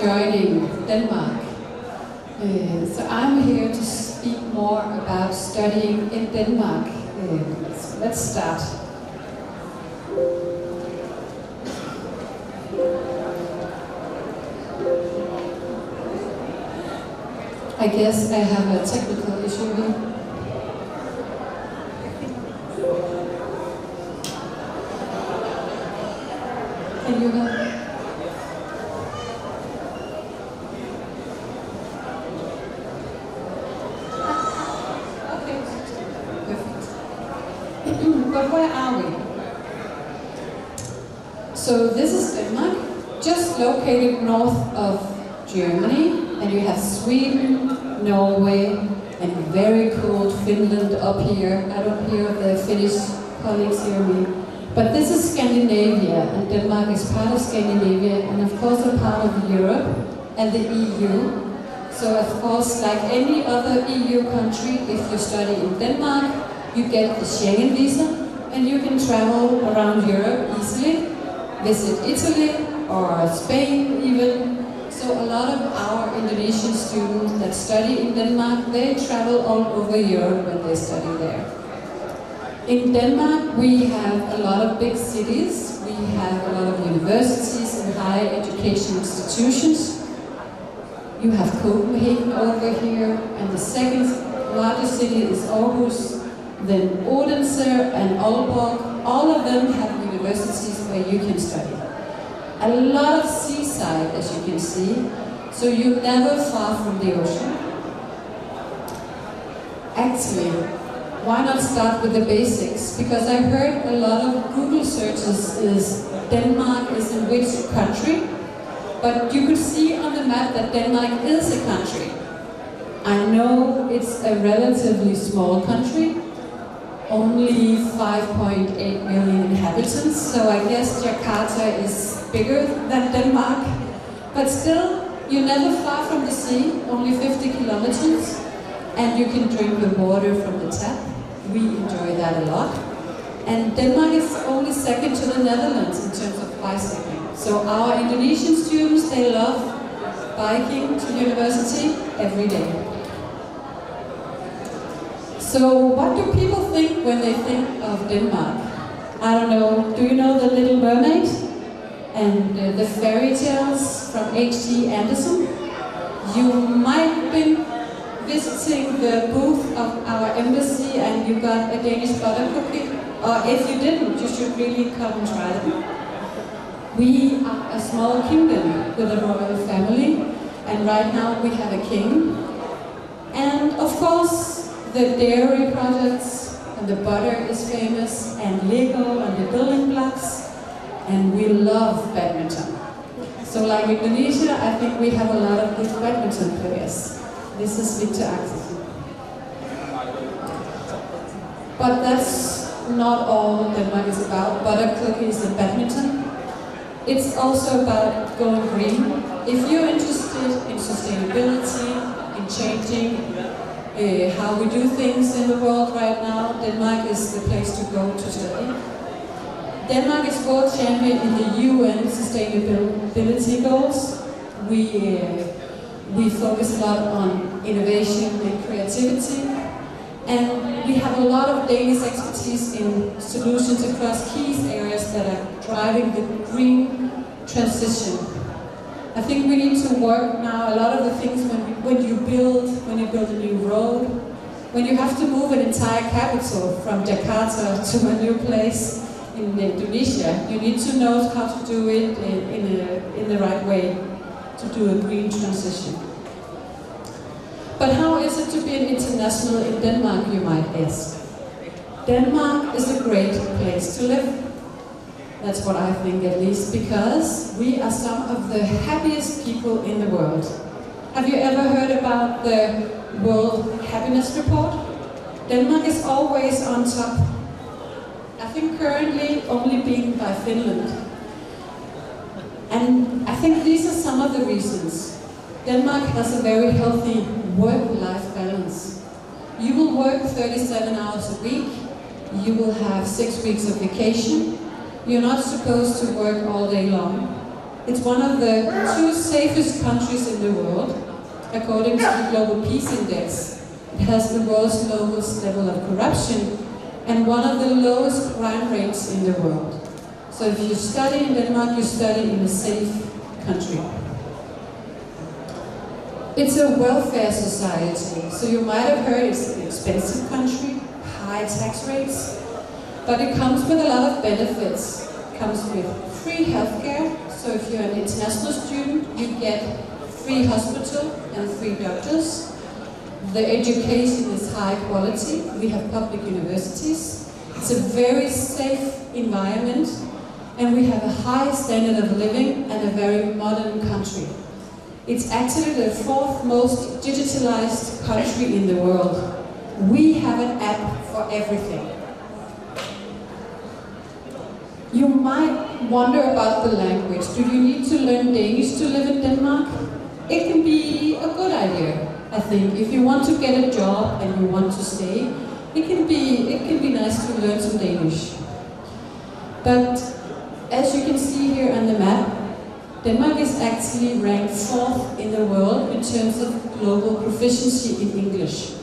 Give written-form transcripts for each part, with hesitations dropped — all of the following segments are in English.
joining Denmark. So I'm here to speak more about studying in Denmark. So let's start. I guess I have a technical issue here. Can you help? But where are we? So this is Denmark, just located north of Germany, and you have Sweden, Norway, and very cold Finland up here. I don't hear the Finnish colleagues hear me. But this is Scandinavia, and Denmark is part of Scandinavia, and of course a part of Europe and the EU. So of course, like any other EU country, if you study in Denmark, you get the Schengen visa, and you can travel around Europe easily, visit Italy or Spain even. So a lot of our Indonesian students that study in Denmark, they travel all over Europe when they study there. In Denmark, we have a lot of big cities, we have a lot of universities and higher education institutions. You have Copenhagen over here, and the second largest city is Aarhus, then Odense and Aalborg. All of them have universities where you can study. A lot of seaside, as you can see, so you're never far from the ocean. Actually, why not start with the basics? Because I heard a lot of Google searches is Denmark is in which country, but you could see on the map that Denmark is a country. I know it's a relatively small country, only 5.8 million inhabitants, so I guess Jakarta is bigger than Denmark. But still, you're never far from the sea, only 50 kilometers, and you can drink the water from the tap. We enjoy that a lot. And Denmark is only second to the Netherlands in terms of bicycling. So our Indonesian students, they love biking to university every day. So what do people think when they think of Denmark? I don't know, do you know The Little Mermaid? And the fairy tales from H.G. Andersen? You might have been visiting the booth of our embassy and you got a Danish butter cookie. Or if you didn't, you should really come and try them. We are a small kingdom with a royal family, and right now we have a king. And of course, the dairy products and the butter is famous, and Lego and the building blocks, and we love badminton. So like Indonesia, I think we have a lot of good badminton players. This is Victor Axelsen. But that's not all Denmark is about, butter cookies and badminton. It's also about going green. If you're interested in sustainability, in changing how we do things in the world right now, Denmark is the place to go to study. Denmark is world champion in the UN sustainability goals. We focus a lot on innovation and creativity, and we have a lot of Danish expertise in solutions across key areas that are driving the green transition. I think we need to work now. A lot of the things when you build a new road, when you have to move an entire capital from Jakarta to a new place in Indonesia, you need to know how to do it in the right way to do a green transition. But how is it to be an international in Denmark, you might ask? Denmark is a great place to live. That's what I think, at least, because we are some of the happiest people in the world. Have you ever heard about the World Happiness Report? Denmark is always on top. I think currently only beaten by Finland. And I think these are some of the reasons. Denmark has a very healthy work-life balance. You will work 37 hours a week. You will have 6 weeks of vacation. You're not supposed to work all day long. It's one of the 2 safest countries in the world, according to the Global Peace Index. It has the world's lowest level of corruption and one of the lowest crime rates in the world. So if you study in Denmark, you study in a safe country. It's a welfare society, so you might have heard it's an expensive country, high tax rates, but it comes with a lot of benefits. It comes with free healthcare, so if you're an international student, you get free hospital and free doctors. The education is high quality. We have public universities. It's a very safe environment, and we have a high standard of living and a very modern country. It's actually the 4th most digitalized country in the world. We have an app for everything. You might wonder about the language. Do you need to learn Danish to live in Denmark? It can be a good idea, I think. If you want to get a job and you want to stay, it can be nice to learn some Danish. But as you can see here on the map, Denmark is actually ranked 4th in the world in terms of global proficiency in English.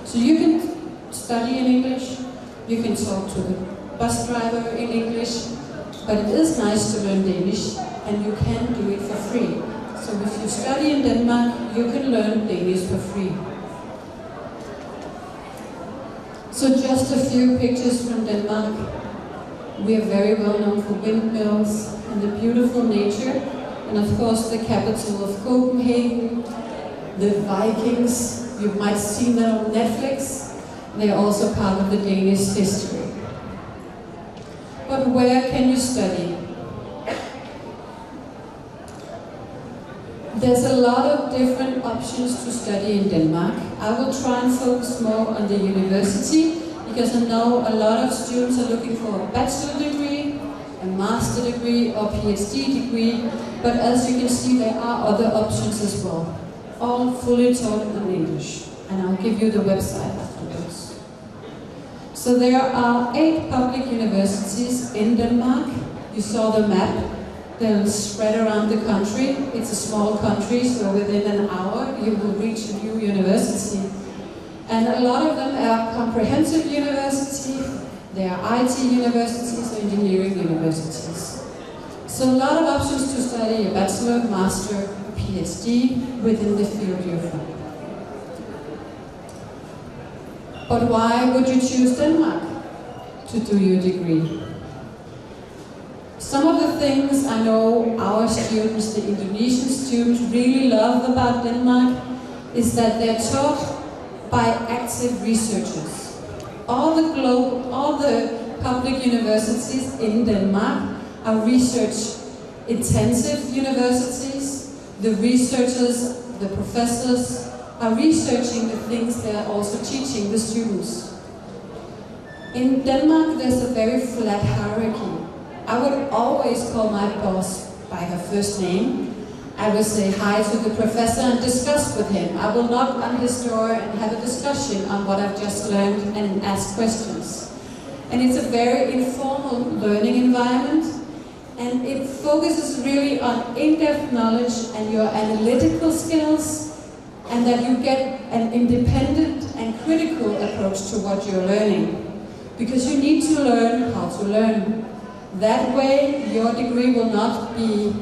So you can study in English, you can talk to the bus driver in English, but it is nice to learn Danish, and you can do it for free. So if you study in Denmark, you can learn Danish for free. So just a few pictures from Denmark. We are very well known for windmills and the beautiful nature, and of course the capital of Copenhagen, the Vikings. You might see them on Netflix. They are also part of the Danish history. But where can you study? There's a lot of different options to study in Denmark. I will try and focus more on the university, because I know a lot of students are looking for a bachelor degree, a master degree, or PhD degree, but as you can see, there are other options as well, all fully taught in English, and I'll give you the website afterwards. So there are 8 public universities in Denmark. You saw the map. They're spread around the country. It's a small country, so within an hour you will reach a new university. And a lot of them are comprehensive universities, they are IT universities, or engineering universities. So a lot of options to study a bachelor, master, PhD within the field you're from. But why would you choose Denmark to do your degree? Some of the things I know our students, the Indonesian students, really love about Denmark is that they're taught by active researchers. All the public universities in Denmark are research-intensive universities. The researchers, the professors, are researching the things they are also teaching the students. In Denmark, there's a very flat hierarchy. I would always call my boss by her first name. I will say hi to the professor and discuss with him. I will knock on his door and have a discussion on what I've just learned and ask questions. And it's a very informal learning environment, and it focuses really on in-depth knowledge and your analytical skills, and that you get an independent and critical approach to what you're learning. Because you need to learn how to learn. That way your degree will not be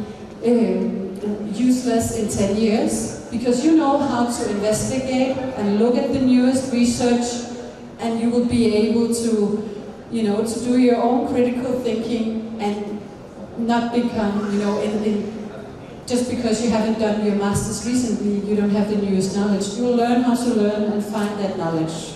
useless in 10 years, because you know how to investigate and look at the newest research, and you will be able to, to do your own critical thinking and not become, just because you haven't done your master's recently, you don't have the newest knowledge. You will learn how to learn and find that knowledge.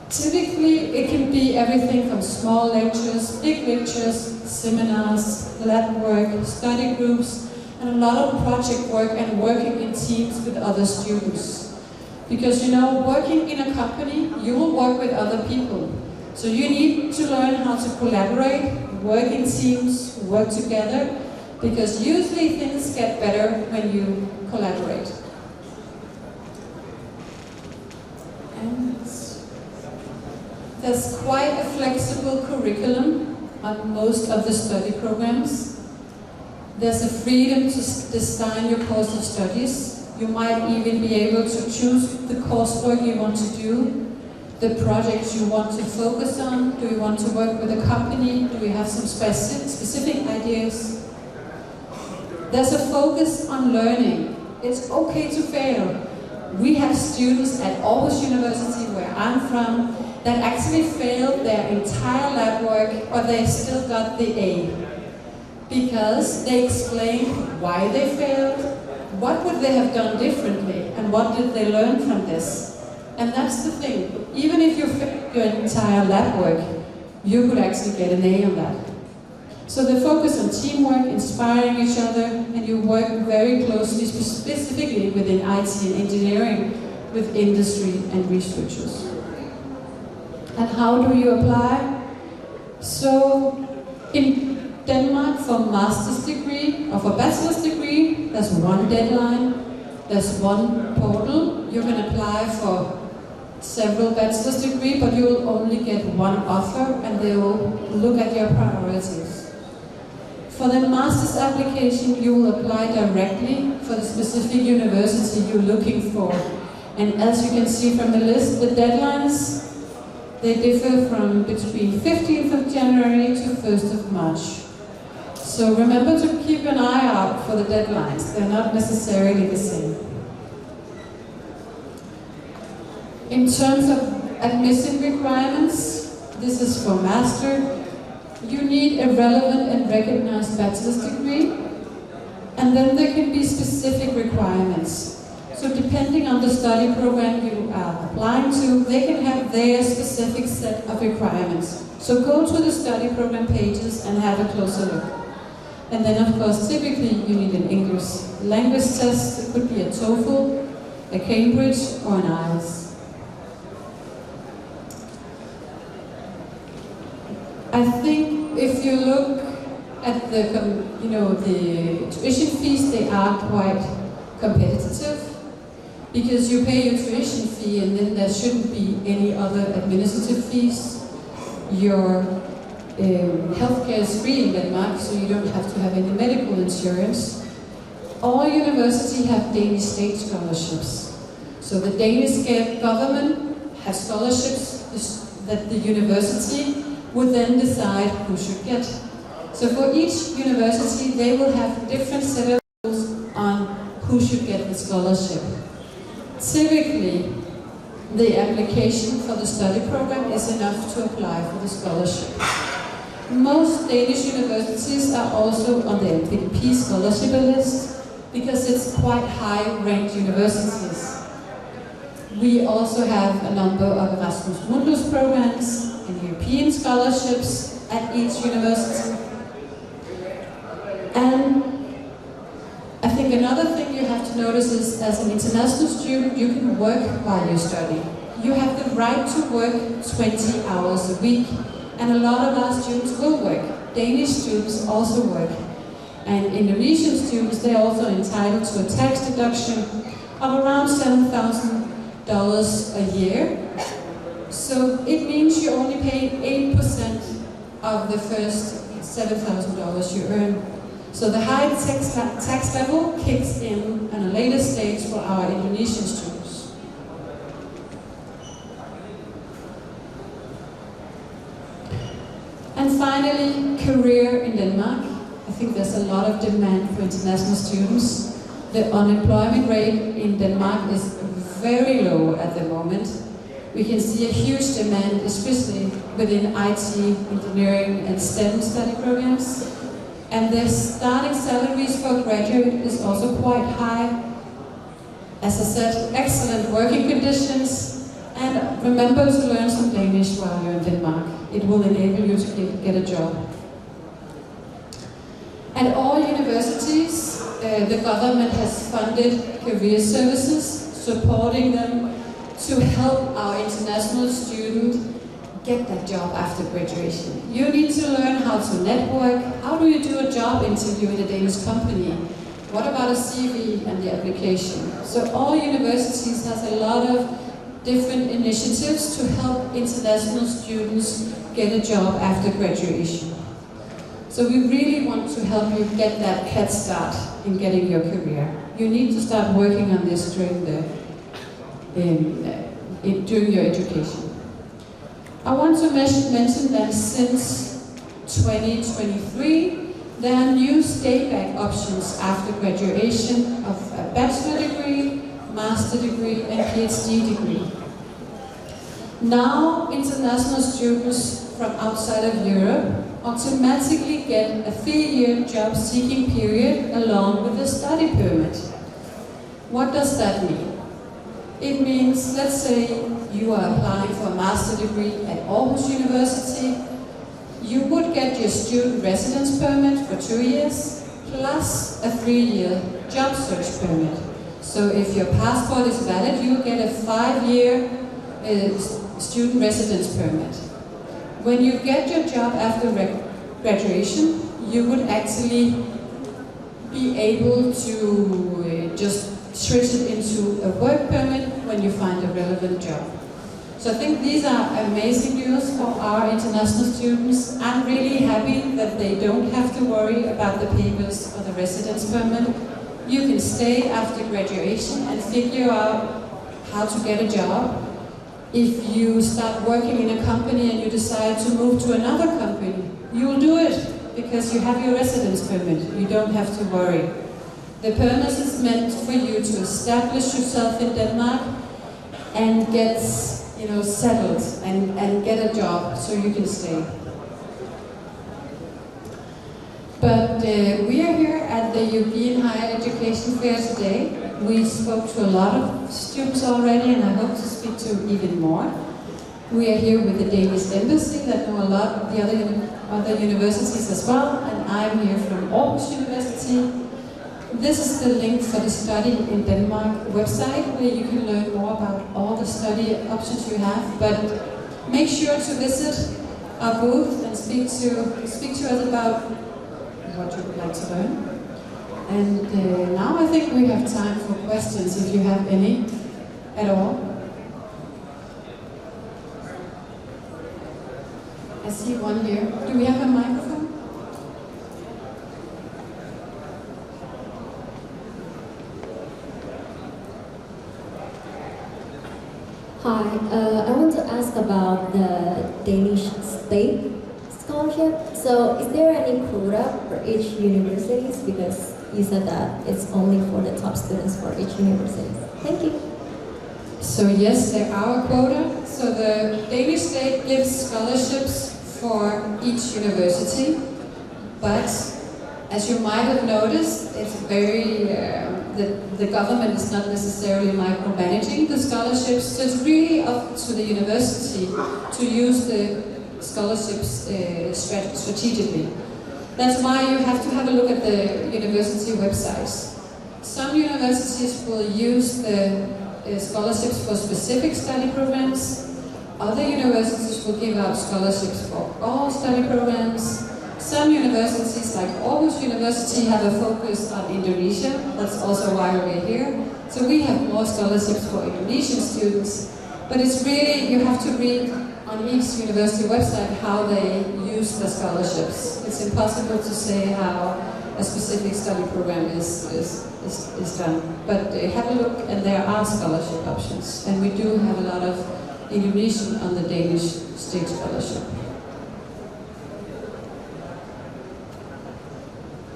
Typically, it can be everything from small lectures, big lectures, seminars, lab work, study groups, and a lot of project work and working in teams with other students. Because, working in a company, you will work with other people. So you need to learn how to collaborate, work in teams, work together, because usually things get better when you collaborate. And there's quite a flexible curriculum on most of the study programs. There's a freedom to design your course of studies. You might even be able to choose the coursework you want to do, the projects you want to focus on. Do you want to work with a company? Do we have some specific ideas? There's a focus on learning. It's okay to fail. We have students at Aarhus University, where I'm from, that actually failed their entire lab work, but they still got the A. Because they explained why they failed, what would they have done differently, and what did they learn from this. And that's the thing. Even if you failed your entire lab work, you could actually get an A on that. So they focus on teamwork, inspiring each other, and you work very closely, specifically within IT and engineering, with industry and researchers. And how do you apply? So in Denmark, for master's degree or for bachelor's degree, there's one deadline, there's one portal. You can apply for several bachelor's degree, but you will only get one offer, and they will look at your priorities. For the master's application, you will apply directly for the specific university you're looking for. And as you can see from the list, the deadlines, they differ from between 15th of January to 1st of March. So remember to keep an eye out for the deadlines. They're not necessarily the same. In terms of admission requirements, this is for master. You need a relevant and recognized bachelor's degree, and then there can be specific requirements. So depending on the study program you are applying to, they can have their specific set of requirements. So go to the study program pages and have a closer look. And then of course, typically you need an English language test. It could be a TOEFL, a Cambridge, or an IELTS. I think if you look at the tuition fees, they are quite competitive, because you pay your tuition fee and then there shouldn't be any other administrative fees. Your healthcare is free in Denmark, so you don't have to have any medical insurance. All universities have Danish state scholarships. So the Danish government has scholarships that the university would then decide who should get. So for each university, they will have different set of rules on who should get the scholarship. Typically, the application for the study program is enough to apply for the scholarship. Most Danish universities are also on the NPDP scholarship list because it's quite high-ranked universities. We also have a number of Erasmus Mundus programs and European scholarships at each university. And I think another thing you have to notice is, as an international student, you can work while you study. You have the right to work 20 hours a week, and a lot of our students will work. Danish students also work. And Indonesian students, they're also entitled to a tax deduction of around $7,000 a year. So it means you only pay 8% of the first $7,000 you earn. So the high tax level kicks in at a later stage for our Indonesian students. And finally, career in Denmark. I think there's a lot of demand for international students. The unemployment rate in Denmark is very low at the moment. We can see a huge demand, especially within IT, engineering, and STEM study programs. And the starting salaries for a graduate is also quite high. As I said, excellent working conditions. And remember to learn some Danish while you're in Denmark. It will enable you to get a job. At all universities, the government has funded career services, supporting them to help our international student get that job after graduation. You need to learn how to network. How do you do a job interview in a Danish company? What about a CV and the application? So all universities has a lot of different initiatives to help international students get a job after graduation. So we really want to help you get that head start in getting your career. You need to start working on this during your education. I want to mention that since 2023, there are new stay-back options after graduation of a bachelor degree, master degree, and PhD degree. Now, international students from outside of Europe automatically get a 3-year job-seeking period along with a study permit. What does that mean? It means, let's say you are applying for a master degree at Aarhus University, you would get your student residence permit for 2 years, plus a 3-year job search permit. So if your passport is valid, you will get a 5-year student residence permit. When you get your job after graduation, you would actually be able to just switch it into a work permit when you find a relevant job. So I think these are amazing news for our international students. I'm really happy that they don't have to worry about the papers or the residence permit. You can stay after graduation and figure out how to get a job. If you start working in a company and you decide to move to another company, you will do it because you have your residence permit. You don't have to worry. The permit is meant for you to establish yourself in Denmark and get, settled and get a job so you can stay. But we are here at the European Higher Education Fair today. We spoke to a lot of students already, and I hope to speak to even more. We are here with the Danish Embassy that know a lot of the other universities as well, and I'm here from Aarhus University. This is the link for the Study in Denmark website, where you can learn more about all the study options you have. But make sure to visit our booth and speak to us about what you would like to learn. And now I think we have time for questions, if you have any at all. I see one here. Do we have a microphone? Hi, I want to ask about the Danish state scholarship. So is there any quota for each university? Because you said that it's only for the top students for each university. Thank you. So yes, there are a quota. So the Danish state gives scholarships for each university, but as you might have noticed, it's very the government is not necessarily micromanaging the scholarships, so it's really up to the university to use the scholarships strategically. That's why you have to have a look at the university websites. Some universities will use the scholarships for specific study programs. Other universities will give out scholarships for all study programs. Some universities, like Aarhus University, have a focus on Indonesia. That's also why we're here. So we have more scholarships for Indonesian students. But it's really, you have to read on each university website how they use the scholarships. It's impossible to say how a specific study program is done. But have a look, and there are scholarship options. And we do have a lot of Indonesian on the Danish state scholarship.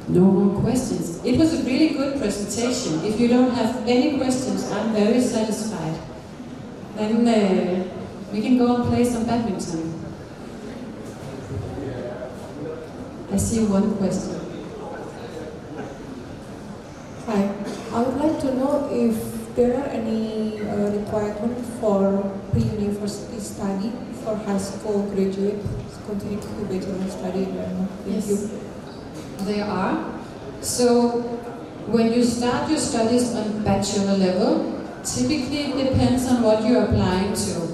No more questions. It was a really good presentation. If you don't have any questions, I'm very satisfied. Then we can go and play some badminton. I see one question. Hi, I would like to know if there are any requirements for pre-university study for high school graduates continue to do bachelor study in Denmark. Thank you. There are. So when you start your studies on bachelor level, typically it depends on what you're applying to.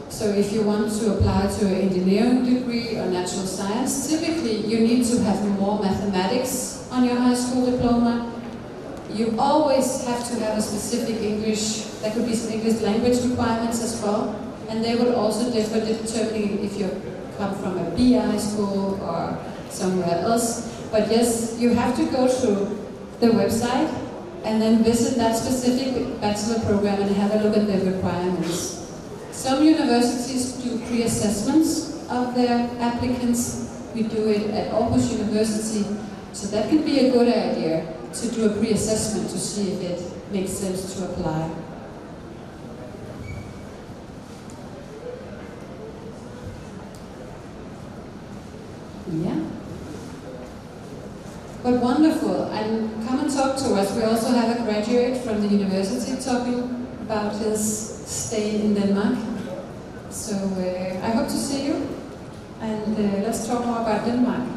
So if you want to apply to an engineering degree or natural science, typically you need to have more mathematics on your high school diploma. You always have to have a specific English, there could be some English language requirements as well, and they would also differ determining if you come from a BI school or somewhere else. But yes, you have to go to the website and then visit that specific bachelor program and have a look at the requirements. Some universities do pre-assessments of their applicants. We do it at Aarhus University, so that can be a good idea to do a pre-assessment to see if it makes sense to apply. Yeah. But wonderful, and come and talk to us. We also have a graduate from the university talking about his stay in Denmark. So I hope to see you, and let's talk more about Denmark.